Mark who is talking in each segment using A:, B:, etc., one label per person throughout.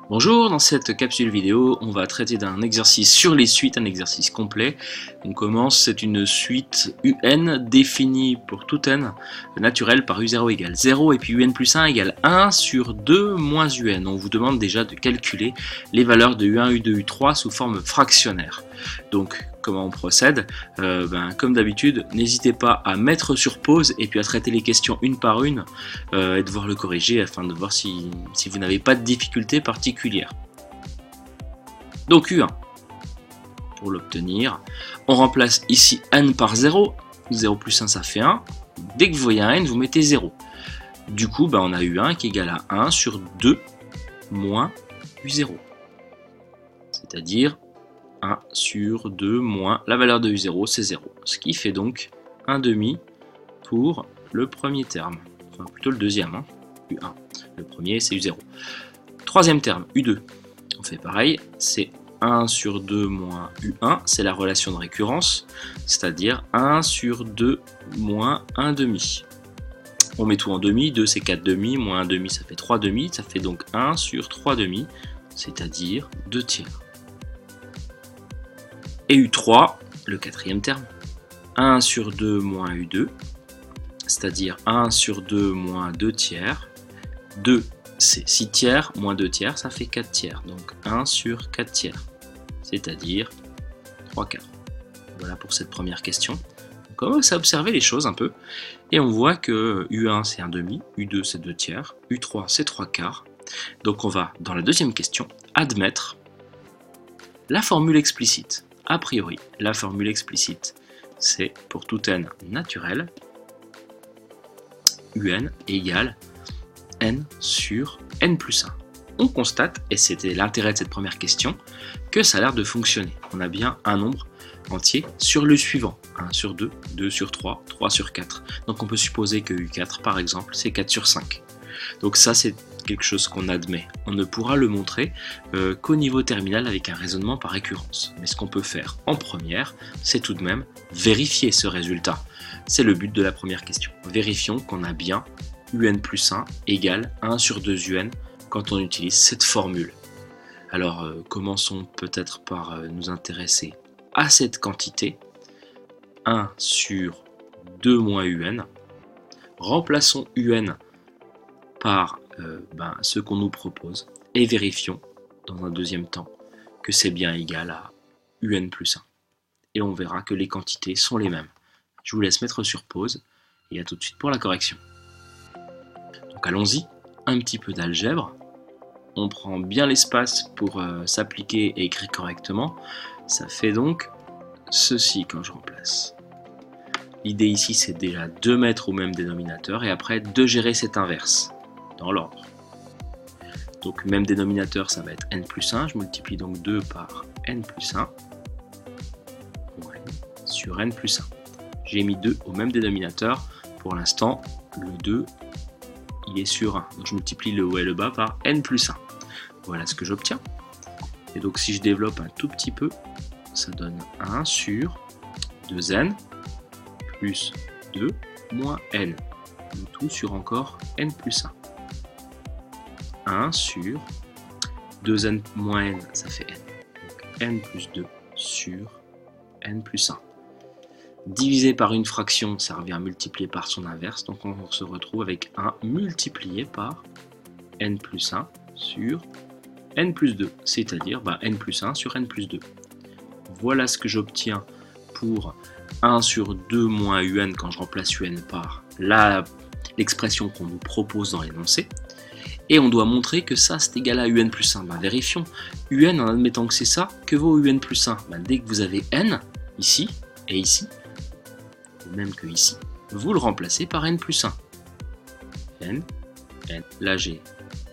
A: Bonjour, dans cette capsule vidéo, on va traiter d'un exercice sur les suites, un exercice complet. On commence, c'est une suite UN définie pour tout n naturel par U0 égale 0 et puis UN plus 1 égale 1 sur 2 moins UN. On vous demande déjà de calculer les valeurs de U1, U2, U3 sous forme fractionnaire. Donc, comment on procède? Comme d'habitude, n'hésitez pas à mettre sur pause et puis à traiter les questions une par une et de voir le corriger afin de voir si vous n'avez pas de difficultés particulières. Donc U1, pour l'obtenir, on remplace ici n par 0. 0 plus 1, ça fait 1. Dès que vous voyez un n, vous mettez 0. Du coup, on a U1 qui est égal à 1 sur 2 moins U0. C'est-à-dire 1 sur 2 moins la valeur de U0, c'est 0. Ce qui fait donc 1 demi pour le premier terme. Enfin, plutôt le deuxième, U1. Le premier, c'est U0. Troisième terme, U2. On fait pareil, c'est 1 sur 2 moins U1, c'est la relation de récurrence, c'est-à-dire 1 sur 2 moins 1 demi. On met tout en demi, 2 c'est 4 demi, moins 1 demi ça fait 3 demi, ça fait donc 1 sur 3 demi, c'est-à-dire 2 tiers. Et U3, le quatrième terme, 1 sur 2 moins U2, c'est-à-dire 1 sur 2 moins 2 tiers, 2 c'est 6 tiers, moins 2 tiers, ça fait 4 tiers, donc 1 sur 4 tiers, c'est-à-dire 3 quarts. Voilà pour cette première question. On commence à observer les choses un peu, et on voit que U1 c'est 1 demi, U2 c'est 2 tiers, U3 c'est 3 quarts. Donc on va, dans la deuxième question, admettre la formule explicite. A priori, la formule explicite, c'est pour tout n naturel, UN égale n sur n plus 1. On constate, et c'était l'intérêt de cette première question, que ça a l'air de fonctionner. On a bien un nombre entier sur le suivant. 1 sur 2, 2 sur 3, 3 sur 4. Donc on peut supposer que U4, par exemple, c'est 4 sur 5. Donc ça, c'est quelque chose qu'on admet. On ne pourra le montrer qu'au niveau terminal avec un raisonnement par récurrence. Mais ce qu'on peut faire en première, c'est tout de même vérifier ce résultat. C'est le but de la première question. Vérifions qu'on a bien UN plus 1 égale 1 sur 2 UN quand on utilise cette formule. Alors commençons peut-être par nous intéresser à cette quantité. 1 sur 2 moins UN. Remplaçons UN par ce qu'on nous propose et vérifions dans un deuxième temps que c'est bien égal à UN plus 1. Et on verra que les quantités sont les mêmes. Je vous laisse mettre sur pause et à tout de suite pour la correction. Donc allons-y, un petit peu d'algèbre. On prend bien l'espace pour s'appliquer et écrire correctement. Ça fait donc ceci quand je remplace. L'idée ici c'est déjà de mettre au même dénominateur et après de gérer cet inverse dans l'ordre. Donc même dénominateur, ça va être n plus 1, je multiplie donc 2 par n plus 1 sur n plus 1. J'ai mis 2 au même dénominateur, pour l'instant le 2 il est sur 1, donc je multiplie le haut et le bas par n plus 1. Voilà ce que j'obtiens. Et donc si je développe un tout petit peu, ça donne 1 sur 2n plus 2 moins n, le tout sur encore n plus 1. 1 sur 2n moins n, ça fait n. Donc n plus 2 sur n plus 1. Divisé par une fraction, ça revient à multiplier par son inverse. Donc on se retrouve avec 1 multiplié par n plus 1 sur n plus 2. C'est-à-dire n plus 1 sur n plus 2. Voilà ce que j'obtiens pour 1 sur 2 moins un quand je remplace un par l'expression qu'on nous propose dans l'énoncé. Et on doit montrer que ça c'est égal à un plus 1. Vérifions. Un en admettant que c'est ça, que vaut un plus 1? Dès que vous avez n, ici et ici, ou même que ici, vous le remplacez par n plus 1. n, là j'ai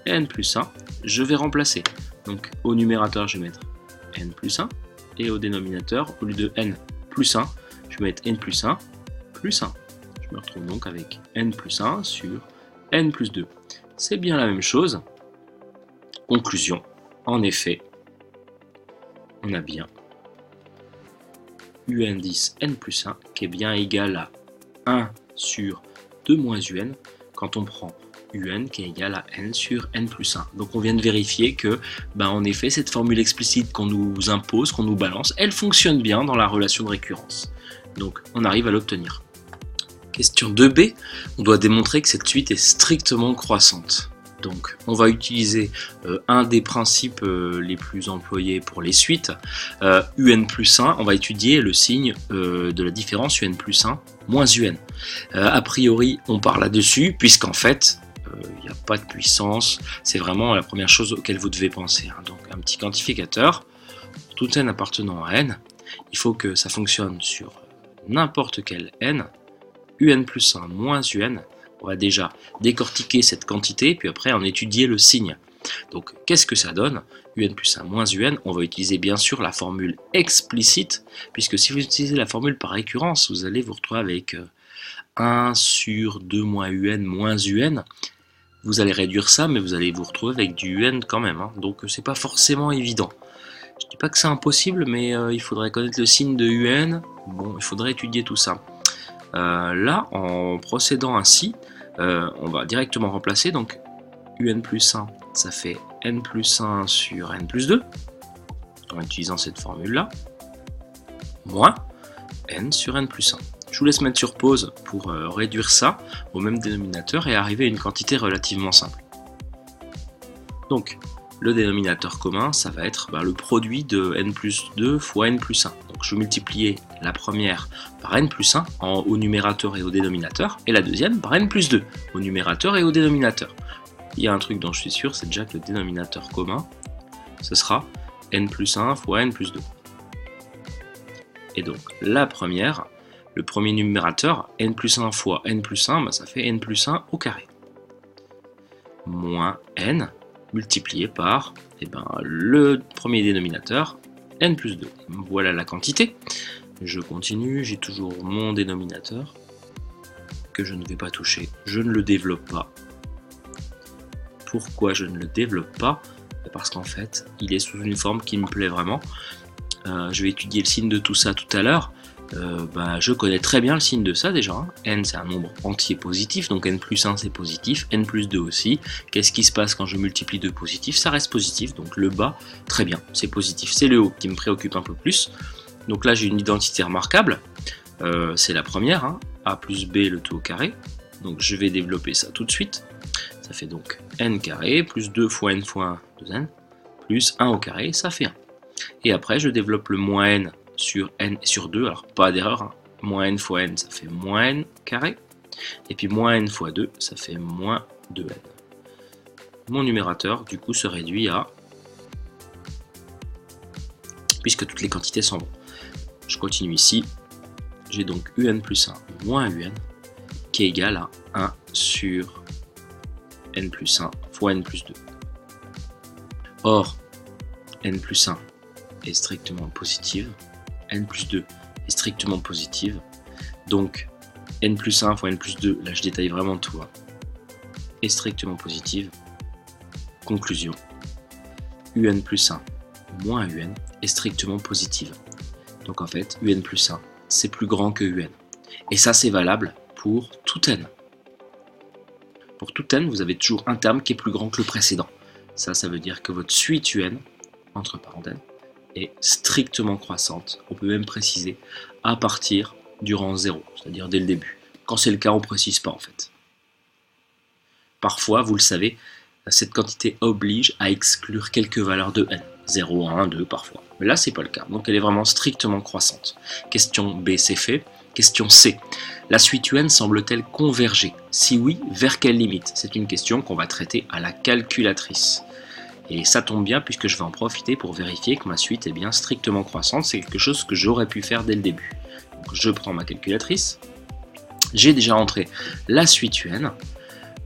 A: n plus 1, je vais remplacer. Donc au numérateur je vais mettre n plus 1, et au dénominateur, au lieu de n plus 1, je vais mettre n plus 1 plus 1. Je me retrouve donc avec n plus 1 sur n plus 2. C'est bien la même chose. Conclusion, en effet, on a bien un10 n plus 1 qui est bien égal à 1 sur 2 moins un quand on prend un qui est égal à n sur n plus 1. Donc on vient de vérifier que, en effet, cette formule explicite qu'on nous impose, qu'on nous balance, elle fonctionne bien dans la relation de récurrence. Donc on arrive à l'obtenir. Question 2b, on doit démontrer que cette suite est strictement croissante. Donc on va utiliser un des principes les plus employés pour les suites, un plus 1, on va étudier le signe de la différence un plus 1 moins un. A priori on part là-dessus puisqu'en fait il n'y a pas de puissance, c'est vraiment la première chose auquel vous devez penser. Donc un petit quantificateur, tout n appartenant à n, il faut que ça fonctionne sur n'importe quel n, un plus 1 moins un. On va déjà décortiquer cette quantité, puis après en étudier le signe. Donc qu'est-ce que ça donne? Un plus 1 moins un, on va utiliser bien sûr la formule explicite, puisque si vous utilisez la formule par récurrence, vous allez vous retrouver avec 1 sur 2 moins un. Vous allez réduire ça, mais vous allez vous retrouver avec du un quand même. Donc c'est pas forcément évident. Je dis pas que c'est impossible, mais il faudrait connaître le signe de un. Bon, il faudrait étudier tout ça. Là, en procédant ainsi, on va directement remplacer, donc un plus 1, ça fait n plus 1 sur n plus 2, en utilisant cette formule-là, moins n sur n plus 1. Je vous laisse mettre sur pause pour réduire ça au même dénominateur et arriver à une quantité relativement simple. Donc, le dénominateur commun, ça va être le produit de n plus 2 fois n plus 1. Donc je vais multiplier la première par n plus 1 au numérateur et au dénominateur, et la deuxième par n plus 2 au numérateur et au dénominateur. Il y a un truc dont je suis sûr, c'est déjà que le dénominateur commun, ce sera n plus 1 fois n plus 2. Et donc la première, le premier numérateur, n plus 1 fois n plus 1, ça fait n plus 1 au carré. Moins n, multiplié par le premier dénominateur, n plus 2. Voilà la quantité. Je continue, j'ai toujours mon dénominateur que je ne vais pas toucher. Je ne le développe pas. Pourquoi je ne le développe pas? Parce qu'en fait, il est sous une forme qui me plaît vraiment. Je vais étudier le signe de tout ça tout à l'heure. Je connais très bien le signe de ça déjà. N c'est un nombre entier positif, donc n plus 1 c'est positif, n plus 2 aussi. Qu'est-ce qui se passe quand je multiplie 2 positifs? Ça reste positif, donc le bas, très bien, c'est positif. C'est le haut qui me préoccupe un peu plus. Donc là j'ai une identité remarquable, c'est la première, a plus b le tout au carré. Donc je vais développer ça tout de suite. Ça fait donc n carré plus 2 fois n fois 1, 2n, plus 1 au carré, ça fait 1. Et après je développe le moins n sur n et sur 2, alors pas d'erreur, moins n fois n ça fait moins n carré, et puis moins n fois 2 ça fait moins 2n. Mon numérateur du coup se réduit à, puisque toutes les quantités sont bonnes. Je continue ici, j'ai donc un plus 1 moins un qui est égal à 1 sur n plus 1 fois n plus 2. Or, n plus 1 est strictement positive, n plus 2 est strictement positive, donc n plus 1 fois n plus 2, là je détaille vraiment tout, est strictement positive. Conclusion, un plus 1 moins un est strictement positive. Donc en fait, un plus 1 c'est plus grand que un. Et ça c'est valable pour tout n. Pour tout n, vous avez toujours un terme qui est plus grand que le précédent. Ça veut dire que votre suite un, entre parenthèses, est strictement croissante. On peut même préciser à partir du rang 0, c'est-à-dire dès le début. Quand c'est le cas, on ne précise pas en fait. Parfois, vous le savez, cette quantité oblige à exclure quelques valeurs de n. 0, 1, 2 parfois. Mais là, c'est pas le cas. Donc elle est vraiment strictement croissante. Question B, c'est fait. Question C. La suite un semble-t-elle converger? Si oui, vers quelle limite? C'est une question qu'on va traiter à la calculatrice. Et ça tombe bien puisque je vais en profiter pour vérifier que ma suite est bien strictement croissante. C'est quelque chose que j'aurais pu faire dès le début. Donc je prends ma calculatrice. J'ai déjà entré la suite un.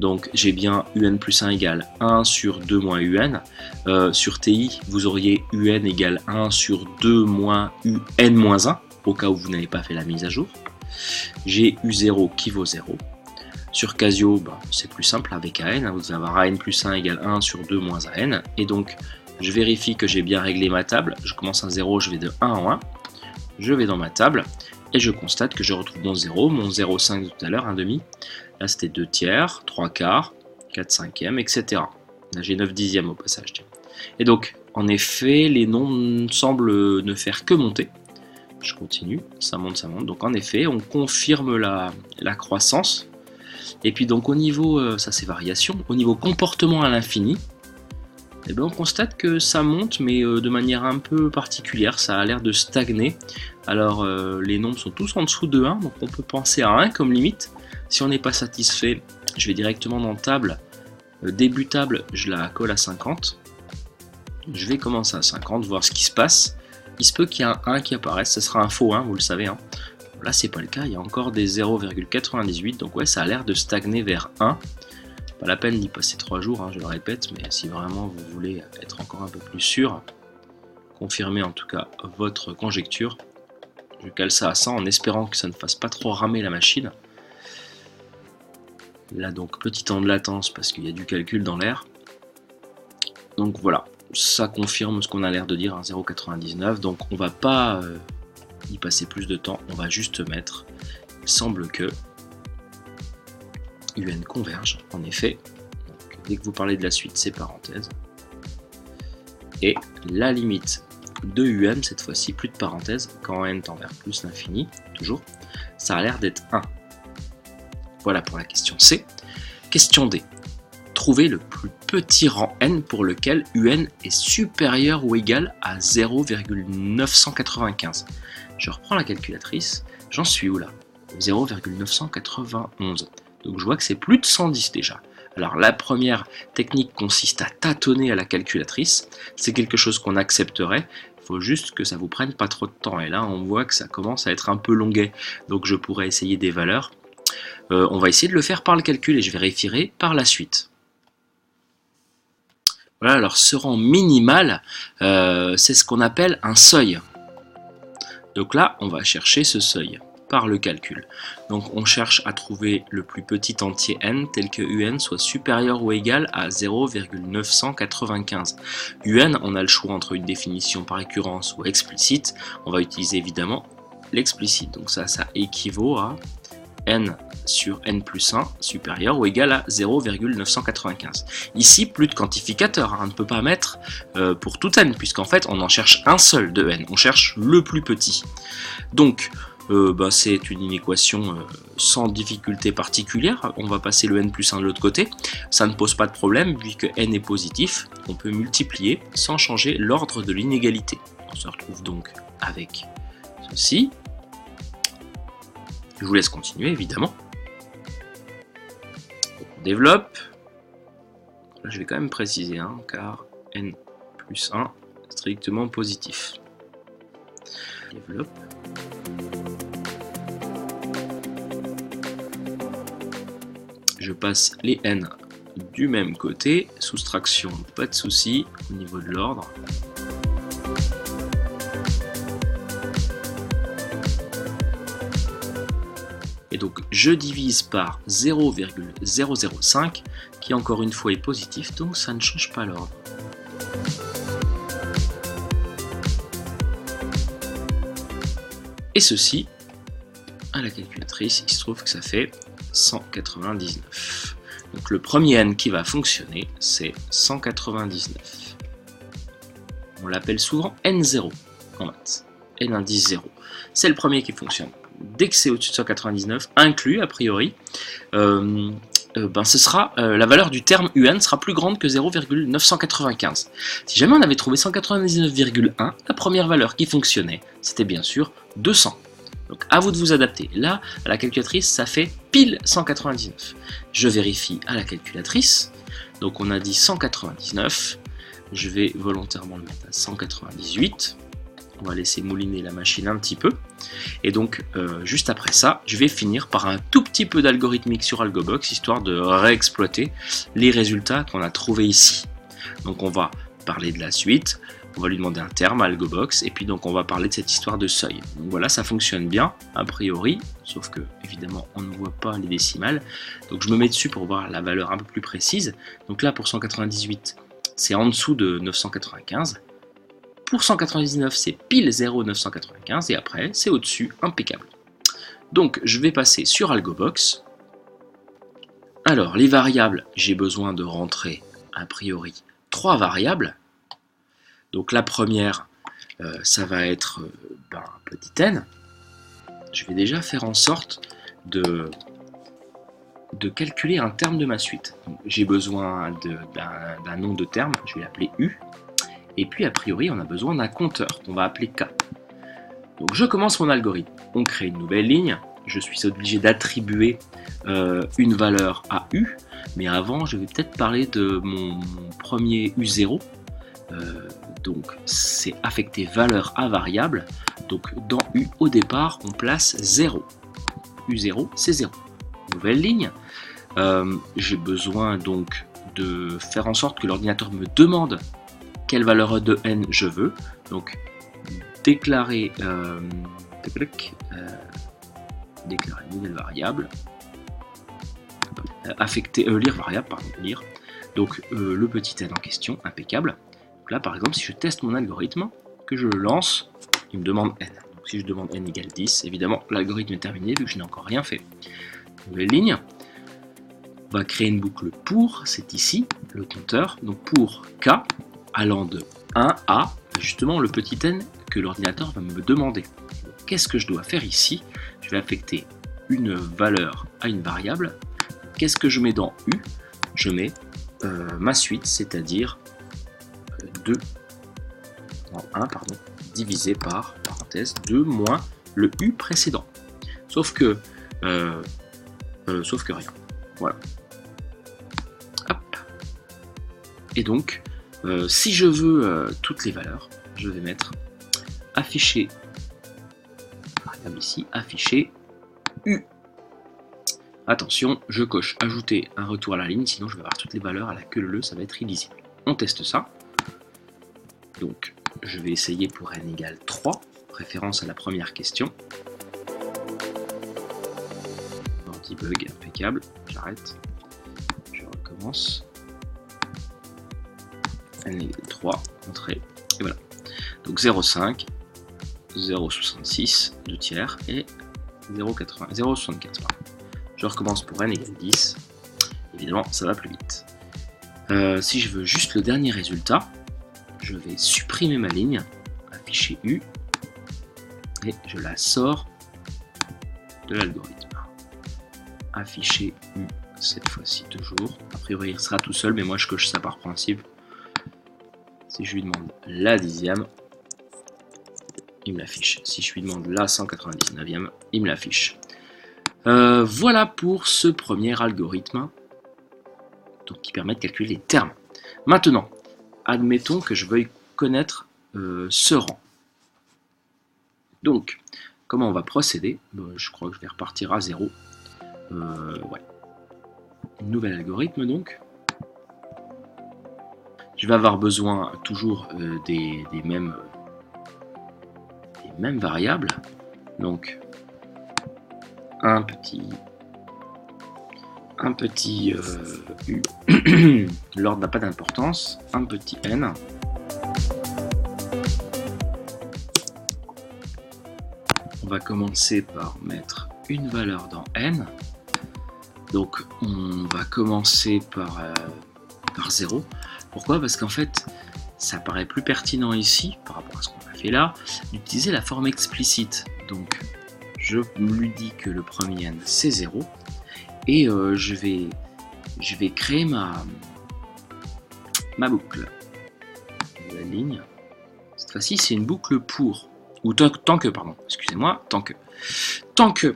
A: Donc j'ai bien un plus 1 égale 1 sur 2 moins un. Sur TI, vous auriez un égale 1 sur 2 moins un moins 1, au cas où vous n'avez pas fait la mise à jour. J'ai U0 qui vaut 0. Sur Casio, c'est plus simple avec AN, vous allez avoir AN plus 1 égale 1 sur 2 moins AN. Et donc je vérifie que j'ai bien réglé ma table. Je commence à 0, je vais de 1 en 1. Je vais dans ma table et je constate que je retrouve mon 0, mon 0,5 de tout à l'heure, 1 demi. Là c'était 2 tiers, 3 quarts, 4 cinquièmes, etc. Là j'ai 9 dixièmes au passage. Et donc, en effet, les nombres semblent ne faire que monter. Je continue, ça monte, ça monte. Donc en effet, on confirme la croissance. Et puis donc au niveau, ça c'est variation, au niveau comportement à l'infini, eh bien, on constate que ça monte, mais de manière un peu particulière, ça a l'air de stagner. Alors les nombres sont tous en dessous de 1, donc on peut penser à 1 comme limite. Si on n'est pas satisfait, je vais directement dans table, début table, je la colle à 50. Je vais commencer à 50, voir ce qui se passe. Il se peut qu'il y ait un 1 qui apparaisse, ce sera un faux 1, vous le savez. Hein. Là c'est pas le cas, il y a encore des 0,98, donc ouais, ça a l'air de stagner vers 1. Pas la peine d'y passer 3 jours, hein, je le répète, mais si vraiment vous voulez être encore un peu plus sûr, confirmez en tout cas votre conjecture. Je cale ça à 100 en espérant que ça ne fasse pas trop ramer la machine. Là donc petit temps de latence parce qu'il y a du calcul dans l'air. Donc voilà, ça confirme ce qu'on a l'air de dire, 0,99. Donc on va pas y passer plus de temps, on va juste mettre, il semble que UN converge, en effet. Donc, dès que vous parlez de la suite, c'est parenthèse. Et la limite de UN, cette fois-ci, plus de parenthèse, quand n tend vers plus l'infini, toujours, ça a l'air d'être 1. Voilà pour la question C. Question D. Trouvez le plus petit rang n pour lequel UN est supérieur ou égal à 0,995. Je reprends la calculatrice, j'en suis où là? 0,991. Donc je vois que c'est plus de 110 déjà. Alors la première technique consiste à tâtonner à la calculatrice. C'est quelque chose qu'on accepterait. Il faut juste que ça vous prenne pas trop de temps. Et là on voit que ça commence à être un peu longuet. Donc je pourrais essayer des valeurs. On va essayer de le faire par le calcul et je vérifierai par la suite. Voilà, alors ce rang minimal, c'est ce qu'on appelle un seuil. Donc là on va chercher ce seuil par le calcul. Donc on cherche à trouver le plus petit entier n tel que UN soit supérieur ou égal à 0,995. UN, on a le choix entre une définition par récurrence ou explicite. On va utiliser évidemment l'explicite. Donc ça équivaut à n sur n plus 1 supérieur ou égal à 0,995. Ici, plus de quantificateur, on ne peut pas mettre pour tout n, puisqu'en fait on en cherche un seul de n, on cherche le plus petit. Donc c'est une équation sans difficulté particulière, on va passer le n plus 1 de l'autre côté, ça ne pose pas de problème, vu que n est positif, on peut multiplier sans changer l'ordre de l'inégalité. On se retrouve donc avec ceci. Je vous laisse continuer évidemment. On développe. Là, je vais quand même préciser, car n plus 1 strictement positif. Développe. Je passe les n du même côté, soustraction, pas de souci au niveau de l'ordre. Et donc je divise par 0,005 qui encore une fois est positif, donc ça ne change pas l'ordre. Et ceci, à la calculatrice, il se trouve que ça fait 199. Donc le premier n qui va fonctionner, c'est 199. On l'appelle souvent n0 en maths, n indice 0. C'est le premier qui fonctionne. Dès que c'est au-dessus de 199, inclus a priori, ce sera la valeur du terme UN sera plus grande que 0,995. Si jamais on avait trouvé 199,1, la première valeur qui fonctionnait, c'était bien sûr 200. Donc à vous de vous adapter. Là, à la calculatrice, ça fait pile 199. Je vérifie à la calculatrice. Donc on a dit 199. Je vais volontairement le mettre à 198. On va laisser mouliner la machine un petit peu. Et donc, juste après ça, je vais finir par un tout petit peu d'algorithmique sur AlgoBox, histoire de réexploiter les résultats qu'on a trouvés ici. Donc on va parler de la suite, on va lui demander un terme à AlgoBox, et puis donc on va parler de cette histoire de seuil. Donc voilà, ça fonctionne bien, a priori, sauf que, évidemment, on ne voit pas les décimales. Donc je me mets dessus pour voir la valeur un peu plus précise. Donc là, pour 198, c'est en dessous de 995. Pour 199, c'est pile 0,995 et après, c'est au-dessus, impeccable. Donc, je vais passer sur AlgoBox. Alors, les variables, j'ai besoin de rentrer, a priori, 3 variables. Donc la première, ça va être petit n. Je vais déjà faire en sorte de calculer un terme de ma suite. J'ai besoin d'un nom de terme, je vais l'appeler U. Et puis a priori, on a besoin d'un compteur qu'on va appeler K. Donc je commence mon algorithme. On crée une nouvelle ligne. Je suis obligé d'attribuer une valeur à U. Mais avant, je vais peut-être parler de mon premier U0. Donc c'est affecter valeur à variable. Donc dans U, au départ, on place 0. U0, c'est 0. Nouvelle ligne. J'ai besoin donc de faire en sorte que l'ordinateur me demande quelle valeur de n je veux. Donc déclarer nouvelle variable, affecter lire variable, pardon, lire. Donc le petit n en question, impeccable. Donc là par exemple, si je teste mon algorithme, que je le lance, il me demande n. Donc si je demande n égale 10, évidemment l'algorithme est terminé vu que je n'ai encore rien fait. Nouvelle ligne. On va créer une boucle pour, c'est ici, le compteur. Donc pour k allant de 1 à justement le petit n que l'ordinateur va me demander. Qu'est-ce que je dois faire ici? Je vais affecter une valeur à une variable. Qu'est-ce que je mets dans U? Je mets ma suite, c'est-à-dire 1 divisé par, parenthèse, 2 moins le U précédent. Sauf que rien. Voilà. Hop. Et donc, si je veux toutes les valeurs, je vais mettre afficher, variable ici, afficher U. Attention, je coche ajouter un retour à la ligne, sinon je vais avoir toutes les valeurs à la queue leu, ça va être illisible. On teste ça. Donc, je vais essayer pour n égale 3, référence à la première question. Anti-bug, impeccable, j'arrête, je recommence. N égale 3, entrée, et voilà. Donc 0,5, 0,66, 2 tiers, et 0,64. Je recommence pour n égale 10. Évidemment, ça va plus vite. Si je veux juste le dernier résultat, je vais supprimer ma ligne, afficher U, et je la sors de l'algorithme. Afficher U, cette fois-ci toujours. A priori, il sera tout seul, mais moi je coche ça par principe. Si je lui demande la 10e, il me l'affiche. Si je lui demande la 199e, il me l'affiche. Voilà pour ce premier algorithme donc, qui permet de calculer les termes. Maintenant, admettons que je veuille connaître ce rang. Donc, comment on va procéder? Je crois que je vais repartir à 0. Ouais. Nouvel algorithme donc. Je vais avoir besoin toujours des mêmes variables. Donc, un petit U, l'ordre n'a pas d'importance, un petit n. On va commencer par mettre une valeur dans n. Donc on va commencer par 0. Pourquoi? Parce qu'en fait, ça paraît plus pertinent ici, par rapport à ce qu'on a fait là, d'utiliser la forme explicite. Donc je lui dis que le premier n c'est 0. Et je vais créer ma boucle. La ligne. Cette fois-ci, c'est une boucle pour. Ou tant que, pardon, excusez-moi, tant que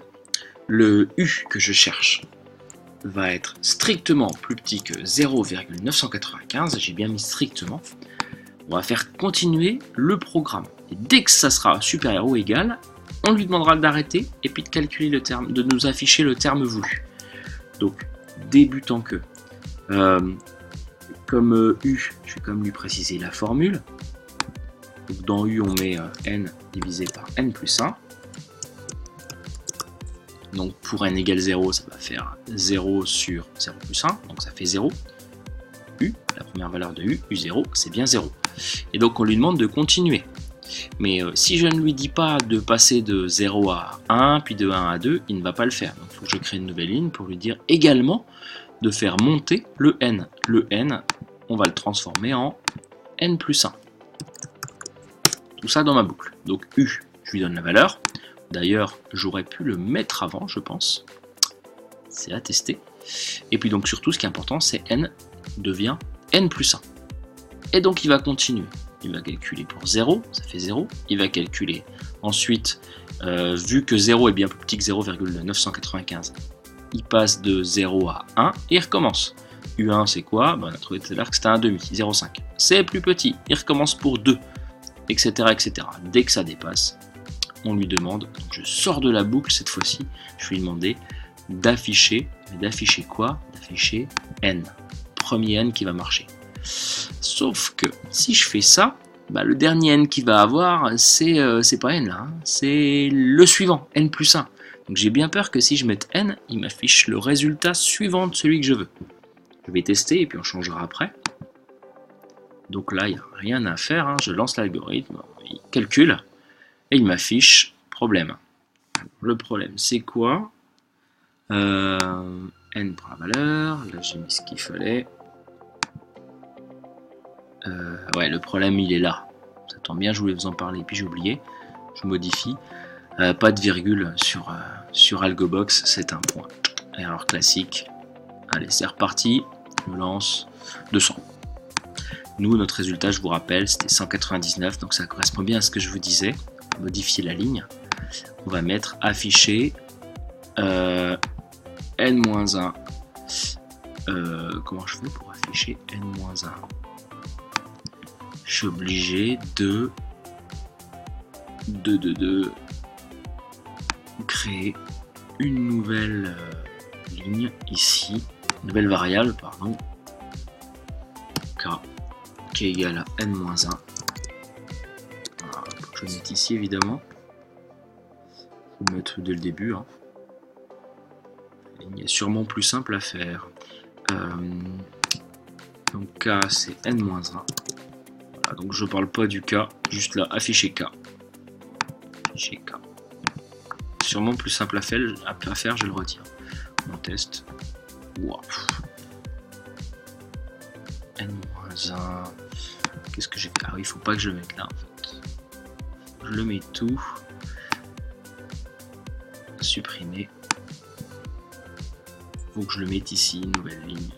A: le U que je cherche va être strictement plus petit que 0,995, j'ai bien mis strictement, on va faire continuer le programme. Et dès que ça sera supérieur ou égal, on lui demandera d'arrêter et puis de calculer le terme, de nous afficher le terme voulu. Donc, débutant que, comme U, je vais quand même lui préciser la formule. Donc, dans U, on met n divisé par n plus 1. Donc, pour n égale 0, ça va faire 0 sur 0 plus 1, donc ça fait 0. U, la première valeur de U, U0, c'est bien 0. Et donc, on lui demande de continuer. Mais si je ne lui dis pas de passer de 0 à 1, puis de 1 à 2, il ne va pas le faire. Donc il faut que je crée une nouvelle ligne pour lui dire également de faire monter le n. Le n, on va le transformer en n plus 1. Tout ça dans ma boucle. Donc u, je lui donne la valeur. D'ailleurs, j'aurais pu le mettre avant, je pense. C'est à tester. Et puis donc surtout, ce qui est important, c'est n devient n plus 1. Et donc il va continuer. Il va calculer pour 0, ça fait 0. Il va calculer ensuite, vu que 0 est bien plus petit que 0,995, il passe de 0 à 1 et il recommence. U1 c'est quoi? On a trouvé tout à l'heure que c'était 1,5, 0,5. C'est plus petit, il recommence pour 2, etc., etc. Dès que ça dépasse, on lui demande, donc je sors de la boucle cette fois-ci, je vais lui demander d'afficher, mais d'afficher quoi? D'afficher n, premier n qui va marcher. Sauf que si je fais ça, le dernier n qu'il va avoir, c'est pas n là, hein, c'est le suivant, n plus 1. Donc j'ai bien peur que si je mette n, il m'affiche le résultat suivant de celui que je veux. Je vais tester et puis on changera après. Donc là, il n'y a rien à faire, hein, je lance l'algorithme, il calcule et il m'affiche problème. Le problème, c'est quoi? N pour la valeur, là j'ai mis ce qu'il fallait. Ouais, le problème il est là. Ça tombe bien, je voulais vous en parler, puis j'ai oublié. Je modifie. Pas de virgule sur AlgoBox, c'est un point. Erreur classique. Allez, c'est reparti. Je lance 200. Nous, notre résultat, je vous rappelle, c'était 199, donc ça correspond bien à ce que je vous disais. Modifier la ligne. On va mettre afficher n-1. Comment je fais pour afficher n-1? Je suis obligé de créer une nouvelle ligne ici, une nouvelle variable, pardon, k qui est égal à n-1. Voilà, je vais mettre ici évidemment. Je vais mettre dès le début. Hein. La ligne est sûrement plus simple à faire. Donc k c'est n-1. Voilà, donc je parle pas du k, juste là, afficher k. Afficher k. Sûrement plus simple à faire, je le retire. On teste. Wow. N-1. Qu'est-ce que j'ai? Ah oui, il faut pas que je le mette là en fait. Je le mets tout. Supprimer. Faut que je le mette ici, nouvelle ligne.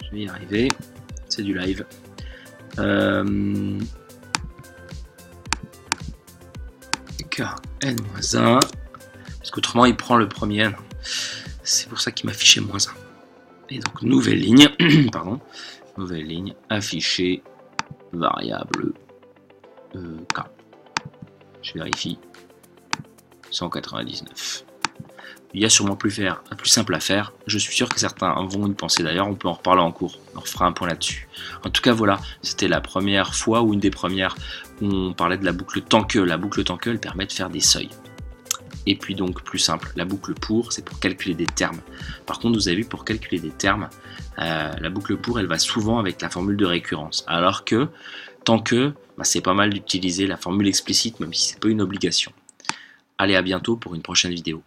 A: Je vais y arriver. C'est du live. K n-1 parce qu'autrement il prend le premier n, c'est pour ça qu'il m'affichait -1 et donc nouvelle ligne pardon, nouvelle ligne, afficher variable k, je vérifie 199. Il y a sûrement plus simple à faire, je suis sûr que certains vont y penser, d'ailleurs on peut en reparler en cours, on refera un point là-dessus. En tout cas voilà, c'était la première fois ou une des premières où on parlait de la boucle tant que. La boucle tant que elle permet de faire des seuils. Et puis donc plus simple, la boucle pour c'est pour calculer des termes. Par contre vous avez vu, pour calculer des termes, la boucle pour elle va souvent avec la formule de récurrence, alors que tant que c'est pas mal d'utiliser la formule explicite même si c'est pas une obligation. Allez, à bientôt pour une prochaine vidéo.